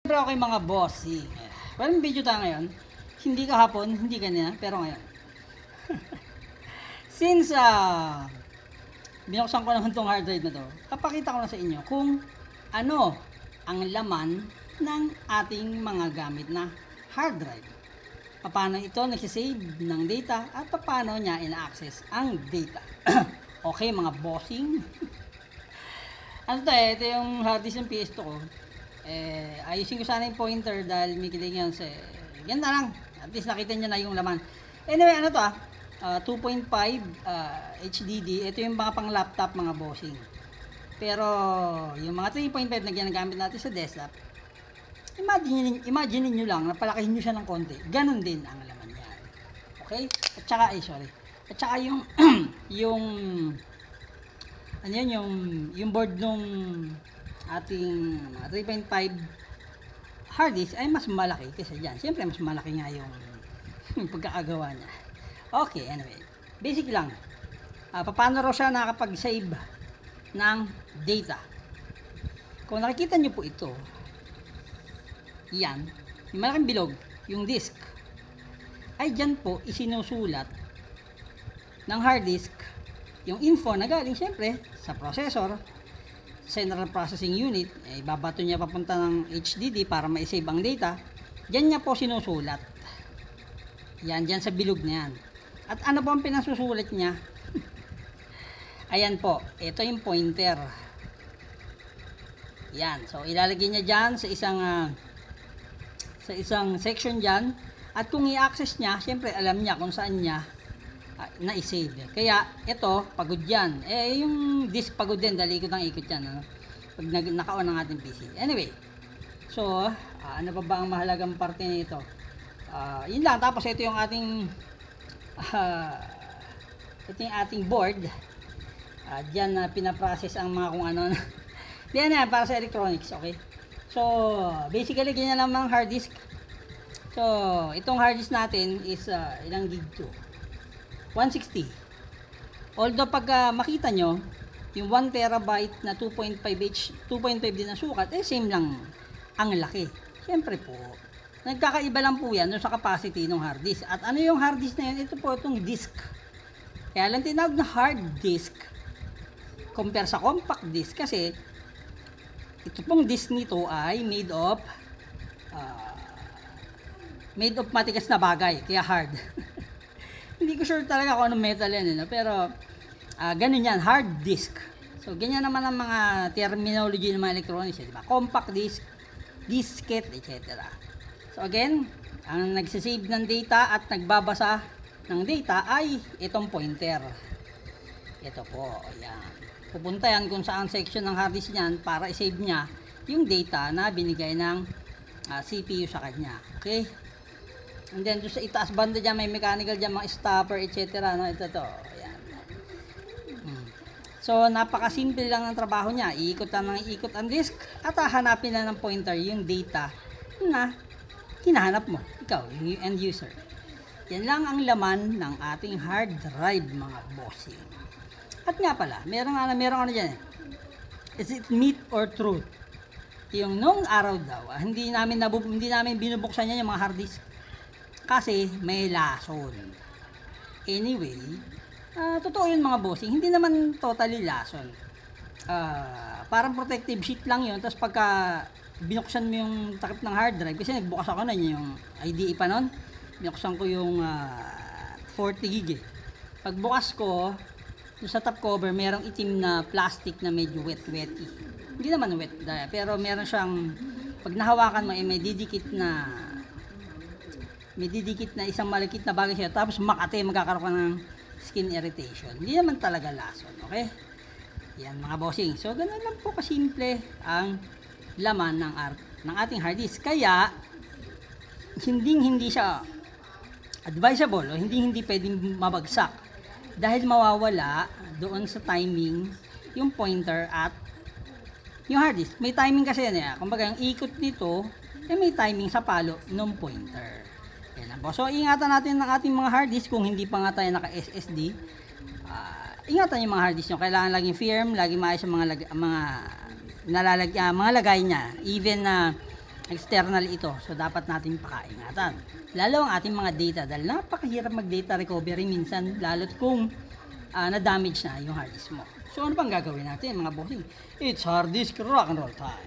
Pero okay mga bossing. Well, yung video tayo ngayon, hindi kahapon, hindi kanina, pero ngayon. Since binuksan ko naman itong hard drive na to, papakita ko na sa inyo kung ano ang laman ng ating mga gamit na hard drive. Paano ito nagsisave ng data at paano niya ina-access ang data. Okay mga bossing. Ano to ito yung hard disk ng PS2 ko. Ayusin ko sana yung pointer dahil may kilingan sa ganda lang. At least nakita niyo na yung laman. Anyway, ano to 2.5 HDD. Ito yung mga pang laptop mga bossing. Pero yung mga 3.5 na ginagamit natin sa desktop, imagine niyo lang na palakihin niyo siya ng konti. Ganun din ang laman niya. Okay? At saka At saka yung ano yun, yung board nung ating 3.5 hard disk ay mas malaki kaysa dyan. Siyempre mas malaki nga yung pagkakagawa niya. Okay, anyway. Basic lang. Paano raw siya nakakapag-save ng data? Kung nakikita nyo po ito, yan, yung malaking bilog, yung disk, ay dyan po isinusulat ng hard disk yung info na galing siyempre sa processor, Central Processing Unit, babato niya papunta ng HDD para ma-save ang data. Diyan niya po sinusulat. Yan, diyan sa bilog na yan. At ano po ang pinasusulat niya? Ayan po, ito yung pointer. Yan, so ilalagay niya diyan sa isang section diyan. At kung i-access niya, siyempre alam niya kung saan niya na-save. Kaya ito, pagod yan. Yung disk pagod din, dahil ikot ang ikot yan. Ano? Pag naka-on ang ating PC. Anyway, so, ano pa ba ang mahalagang parte nito? Yun lang. Tapos ito yung ating board. Diyan na pinaprocess ang mga kung ano. Diyan na, para sa electronics. Okay? So, basically, ganyan lang ang hard disk. So, itong hard disk natin is ilang gig to? 160. Although pag makita nyo, yung 1 terabyte na 2.5 din na sukat, same lang ang laki. Siyempre po, nagkakaiba lang po yan sa capacity ng hard disk. At ano yung hard disk na yun? Ito po itong disk. Kaya lang tinawag na hard disk compare sa compact disk kasi ito pong disk nito ay made of matigas na bagay, kaya hard. Hindi ko sure talaga kung anong metal yan, pero ganun yan, hard disk. So, ganyan naman ang mga terminology ng mga electronics, diba? Compact disk, diskette, etc. So, again, ang nagsisave ng data at nagbabasa ng data ay itong pointer. Ito po, yan. Pupunta yan kung saan section ng hard disk niyan para i-save niya yung data na binigay ng CPU sa kanya. Okay? And then, doon sa itaas banda dyan, may mechanical dyan, mga stopper, etc. No? Ito to. Ayan. So, napakasimple lang ang trabaho niya. Iikot lang ng iikot ang disk at hahanapin na ng pointer yung data na hinahanap mo. Ikaw, yung end user. Yan lang ang laman ng ating hard drive, mga bossing. At nga pala, meron ano dyan. Is it myth or truth? Yung nung araw daw, hindi namin binubuksan yan yung mga hard disk. Kasi may lason. Anyway, totoo yun mga bossing. Hindi naman totally lason. Parang protective sheet lang yun. Tapos pagka binuksan mo yung takip ng hard drive, kasi nagbukas ako na yung IDE pa nun. Binuksan ko yung 40 gig eh. Pagbukas ko, sa top cover, merong itim na plastic na medyo wet-wetty. Hindi naman wet, pero meron siyang, pag nahawakan mo, may didikit na isang malikit na bagay siya, tapos makate, magkakaroon ka ng skin irritation. Hindi naman talaga lason, okay? Yan mga bossing. So, ganun lang po kasimple ang laman ng ating hard disk. Kaya, hindi siya advisable o hindi pwedeng mabagsak dahil mawawala doon sa timing yung pointer at yung hard disk. May timing kasi yan. Kumbaga, yung ikot nito, may timing sa palo ng pointer. Yan po. So, ingatan natin ng ating mga hard disk kung hindi pa nga tayo naka-SSD. Ingatan yung mga hard disk nyo. Kailangan laging firm, laging maayos yung mga lagay niya. Even na External ito, so dapat natin pakaingatan. Lalo ang ating mga data dahil napakahirap mag-data recovery minsan lalo't kung na-damage na yung hard disk mo. So ano pang gagawin natin mga bossing? It's hard disk rock and roll time.